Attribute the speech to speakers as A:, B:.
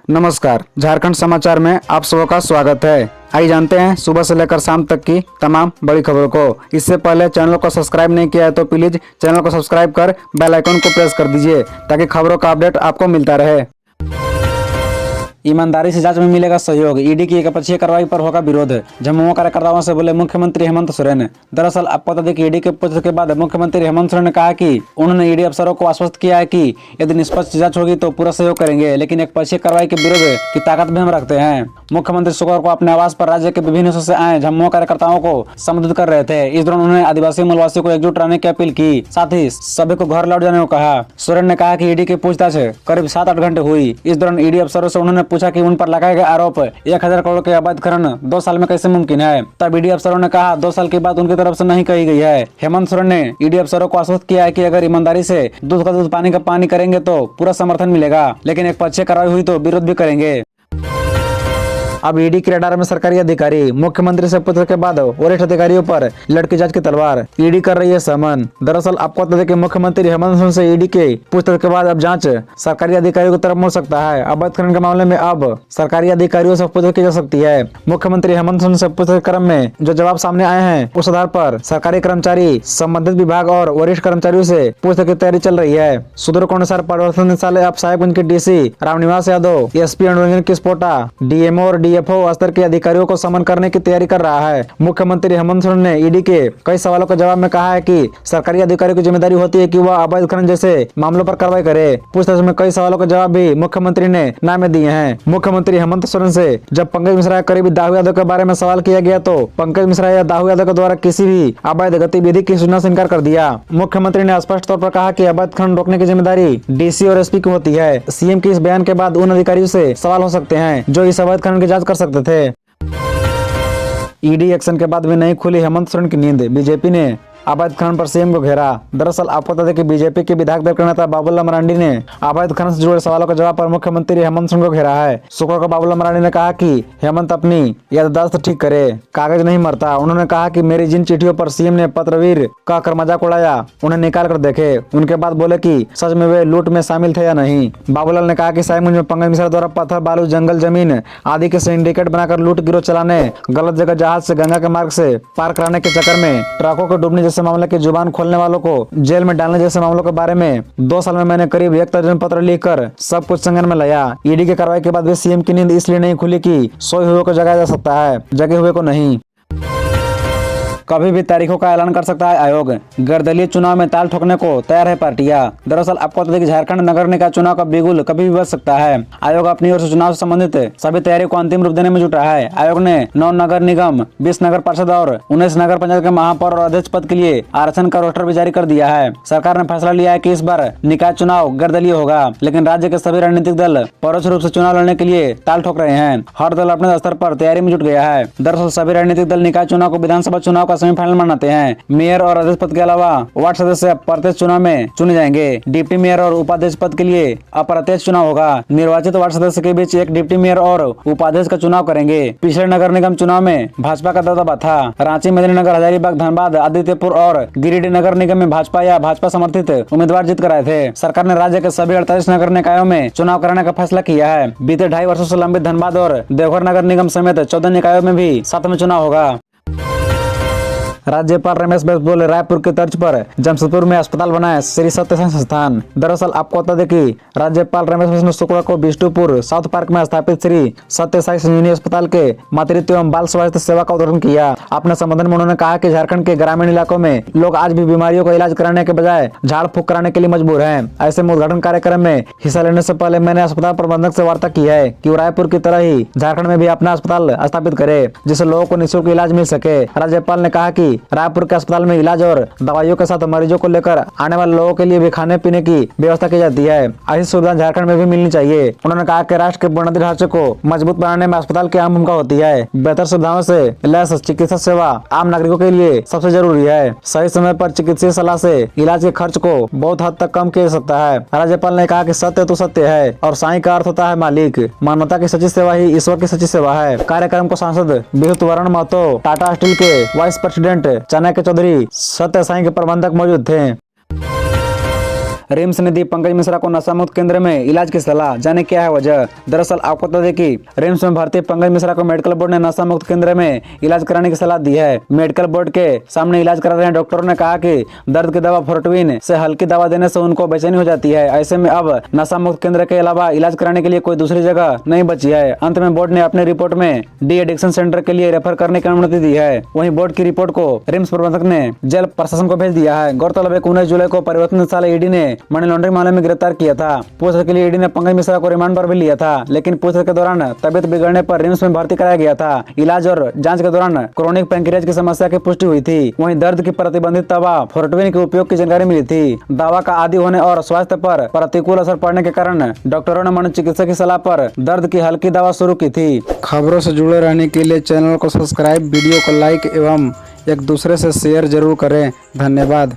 A: नमस्कार, झारखंड समाचार में आप सबका का स्वागत है। आइए जानते हैं सुबह से लेकर शाम तक की तमाम बड़ी खबरों को। इससे पहले चैनल को सब्सक्राइब नहीं किया है तो प्लीज चैनल को सब्सक्राइब कर बेल आइकन को प्रेस कर दीजिए ताकि खबरों का अपडेट आपको मिलता रहे। ईमानदारी से जांच में मिलेगा सहयोग, ईडी की एकपक्षीय कार्रवाई पर होगा विरोध। झामुमो कार्यकर्ताओं से बोले मुख्यमंत्री हेमंत सोरेन। दरअसल आपको बता दें कि ईडी के पूछताछ के बाद मुख्यमंत्री हेमंत सोरेन ने कहा कि उन्होंने ईडी अफसरों को आश्वस्त किया है कि यदि निष्पक्ष जांच होगी तो पूरा सहयोग करेंगे, लेकिन एकपक्षीय कार्रवाई के विरोध की ताकत भी हम रखते हैं। मुख्यमंत्री शुक्रवार को अपने आवास पर राज्य के विभिन्न हिस्सों से आए झामुमो कार्यकर्ताओं को संबोधित कर रहे थे। इस दौरान उन्होंने आदिवासी मूलवासियों को एकजुट रहने की अपील की, साथ ही सभी को घर लौट जाने को कहा। सोरेन ने कहा कि ईडी की पूछताछ करीब 7-8 घंटे हुई। इस दौरान ईडी अफसरों से उन्होंने पूछा कि उन पर लगाए गए आरोप 1000 करोड़ के अवैध खनन 2 साल में कैसे मुमकिन है। तब ईडी अफसरों ने कहा 2 साल की बात उनकी तरफ से नहीं कही गई है। हेमंत सोरेन ने ईडी अफसरों को आश्वस्त किया है कि अगर ईमानदारी से दूध का दूध पानी का पानी करेंगे तो पूरा समर्थन मिलेगा, लेकिन एक पक्षीय कार्रवाई हुई तो विरोध भी करेंगे। अब ईडी के रडार में सरकारी अधिकारी, मुख्यमंत्री से पूछने के बाद वरिष्ठ अधिकारियों पर लटकी जांच की तलवार, ईडी कर रही है समन। दरअसल आपको बता दें कि मुख्यमंत्री हेमंत सोरेन से ईडी के पूछताछ के बाद अब जांच सरकारी अधिकारियों की तरफ मुड़ सकता है। अवैध खनन के मामले में अब सरकारी अधिकारियों से पूछताछ की जा सकती है। मुख्यमंत्री हेमंत सोरेन से पूछताछ क्रम में जो जवाब सामने आए हैं उस आधार पर सरकारी कर्मचारी, संबंधित विभाग और वरिष्ठ कर्मचारियों से पूछताछ की तैयारी चल रही है। सूत्रों के अनुसार प्रवर्तन निदेशालय अब साहेबगंज के DC Ramniwas Yadav, SP Anuranjan Kispotta, DMO और डीएफओ स्तर के अधिकारियों को समन करने की तैयारी कर रहा है। मुख्यमंत्री हेमंत सोरेन ने ईडी के कई सवालों के जवाब में कहा है कि सरकारी अधिकारियों की जिम्मेदारी होती है कि वह अवैध खनन जैसे मामलों पर कार्रवाई करे। पूछताछ में कई सवालों के जवाब भी मुख्यमंत्री ने नामे दिए हैं। मुख्यमंत्री हेमंत सोरेन से जब पंकज मिश्रा करीबी दाऊ यादव के बारे में सवाल किया गया तो पंकज मिश्रा या दाऊ यादव के द्वारा किसी भी अवैध गतिविधि की सूचना से इनकार कर दिया। मुख्यमंत्री ने स्पष्ट तौर पर कहा कि अवैध खनन रोकने की जिम्मेदारी डीसी और एसपी की होती है। सीएम के इस बयान के बाद उन अधिकारियों से सवाल हो सकते हैं जो इस अवैध खनन की जांच कर सकते थे। ईडी एक्शन के बाद भी नहीं खुली हेमंत सोरेन की नींद, बीजेपी ने अवैध खनन पर सीएम को घेरा। दरअसल आपको बता दें कि बीजेपी के विधायक दल के नेता बाबूलाल मरांडी ने अवैध खनन से जुड़े सवालों के जवाब पर मुख्यमंत्री हेमंत सोरेन को घेरा है। शुक्रवार को बाबूलाल मरांडी ने कहा कि हेमंत अपनी याददाश्त ठीक करे, कागज नहीं मरता। उन्होंने कहा कि मेरी जिन चिट्ठियों पर सीएम ने पत्रवीर कहकर मजाक उड़ाया उन्हें निकाल कर देखे। उनके बाद बोले कि सच में वे लूट में शामिल थे या नहीं। बाबूलाल ने कहा कि साहिबगंज में पंकज मिश्रा द्वारा पत्थर, बालू, जंगल जमीन आदि के सिंडिकेट बनाकर लूट गिरोह चलाने, गलत जगह जहाज से गंगा के मार्ग से पार कराने के चक्कर में ट्रकों को डूबने जैसे मामले की जुबान खोलने वालों को जेल में डालने जैसे मामलों के बारे में 2 साल में मैंने करीब 1 दर्जन पत्र लिखकर सब कुछ संज्ञान में लाया। ईडी की कार्रवाई के बाद भी सीएम की नींद इसलिए नहीं खुली कि सोए हुए को जगाया जा सकता है, जगे हुए को नहीं। कभी भी तारीखों का ऐलान कर सकता है आयोग, गर्दलीय चुनाव में ताल ठोकने को तैयार है पार्टियां। दरअसल आपको बता दें कि झारखंड नगर निकाय चुनाव का बिगुल कभी भी बज सकता है। आयोग अपनी ओर से चुनाव से संबंधित सभी तैयारियों को अंतिम रूप देने में जुटा है। आयोग ने 9 नगर निगम, 20 नगर पार्षद और 19 नगर पंचायत के महापौर और अध्यक्ष पद के लिए आरक्षण का रोस्टर भी जारी कर दिया है। सरकार ने फैसला लिया है कि इस बार निकाय चुनाव गर्दलीय होगा, लेकिन राज्य के सभी राजनीतिक दल परोक्ष रूप से चुनाव लड़ने के लिए ताल ठोक रहे हैं। हर दल अपने स्तर पर तैयारी में जुट गया है। दरअसल सभी राजनीतिक दल निकाय चुनाव को विधानसभा चुनाव का सेमीफाइनल मानते हैं। मेयर और अध्यक्ष पद के अलावा वार्ड सदस्य प्रत्यक्ष चुनाव में चुने जाएंगे। डिप्टी मेयर और उपाध्यक्ष पद के लिए अप्रत्यक्ष चुनाव होगा। निर्वाचित वार्ड सदस्य के बीच एक डिप्टी मेयर और उपाध्यक्ष का चुनाव करेंगे। पिछले नगर निगम चुनाव में भाजपा का दबदबा था। रांची, मेदिनीनगर, हजारीबाग, धनबाद, आदित्यपुर और गिरिडीह नगर निगम में भाजपा या भाजपा समर्थित उम्मीदवार जीत कर आए थे। सरकार ने राज्य के सभी 48 नगर निकायों में चुनाव कराने का फैसला किया है। बीते 2.5 वर्षों से लंबित धनबाद और देवघर नगर निगम समेत 14 निकायों में भी 7 में चुनाव होगा। राज्यपाल रमेश बैस बोले रायपुर की तर्ज पर जमशेदपुर में अस्पताल बनाए श्री सत्य साई संस्थान। दरअसल आपको बता दें कि राज्यपाल रमेश बैस ने शुक्रवार को बिष्टुपुर साउथ पार्क में स्थापित श्री सत्य साई संजीवनी अस्पताल के मातृत्व एवं बाल स्वास्थ्य सेवा का उद्घाटन किया। अपने संबोधन में उन्होंने कहा कि झारखंड के ग्रामीण इलाकों में लोग आज भी बीमारियों का इलाज कराने के बजाय झाड़ फूक कराने के लिए मजबूर हैं। ऐसे में उद्घाटन कार्यक्रम में हिस्सा लेने से पहले मैंने अस्पताल प्रबंधक से वार्ता की है कि वो रायपुर की तरह ही झारखंड में भी अपना अस्पताल स्थापित करे जिससे लोगों को निःशुल्क इलाज मिल सके। राज्यपाल ने कहा कि रायपुर के अस्पताल में इलाज और दवाइयों के साथ मरीजों को लेकर आने वाले लोगों के लिए भी खाने पीने की व्यवस्था की जाती है। ऐसी सुविधा झारखंड में भी मिलनी चाहिए। उन्होंने कहा कि राष्ट्र के बुनियादी ढांचे को मजबूत बनाने में अस्पताल की अहम भूमिका होती है। बेहतर सुविधाओं से लैस चिकित्सा सेवा आम नागरिकों के लिए सबसे जरूरी है। सही समय पर चिकित्सीय सलाह से इलाज के खर्च को बहुत हद तक कम किया जा सकता है। राज्यपाल ने कहा कि सत्य तो सत्य है और साईं का अर्थ होता है मालिक। मानवता की सच्ची सेवा ही ईश्वर की सच्ची सेवा है। कार्यक्रम को सांसद विभूत वरण महतो, टाटा स्टील के वाइस प्रेसिडेंट चाणक्य चौधरी, सत्य साईं के प्रबंधक मौजूद थे। रिम्स ने दी पंकज मिश्रा को नशा मुक्त केंद्र में इलाज की सलाह, जाने क्या है वजह। दरअसल आपको बता दें कि रिम्स में भर्ती पंकज मिश्रा को मेडिकल बोर्ड ने नशा मुक्त केंद्र में इलाज कराने की सलाह दी है। मेडिकल बोर्ड के सामने इलाज करा रहे डॉक्टरों ने कहा कि दर्द की दवा फोर्टविन से हल्की दवा देने से उनको बेचैनी हो जाती है। ऐसे में अब नशा मुक्त केंद्र के अलावा इलाज कराने के लिए कोई दूसरी जगह नहीं बची है। अंत में बोर्ड ने अपनी रिपोर्ट में डी एडिक्शन सेंटर के लिए रेफर करने की अनुमति दी है। वहीं बोर्ड की रिपोर्ट को रिम्स प्रबंधक ने जेल प्रशासन को भेज दिया है। गौरतलब है 19 जुलाई को परिवर्तन साल ईडी ने मनी लॉन्ड्रिंग मामले में गिरफ्तार किया था। पूछताछ के लिए ईडी ने पंकज मिश्रा को रिमांड पर भी लिया था, लेकिन पूछताछ के दौरान तबियत बिगड़ने पर रिम्स में भर्ती कराया गया था। इलाज और जांच के दौरान क्रोनिक पैंक्रियाज की समस्या की पुष्टि हुई थी। वहीं दर्द की प्रतिबंधित दवा फोर्टविन के उपयोग की जानकारी मिली थी। दवा का आदी होने और स्वास्थ्य पर प्रतिकूल असर पड़ने के कारण डॉक्टरों ने मनोचिकित्सक की सलाह पर दर्द की हल्की दवा शुरू की थी। खबरों से जुड़े रहने के लिए चैनल को सब्सक्राइब, वीडियो को लाइक एवं एक दूसरे से शेयर जरूर करें। धन्यवाद।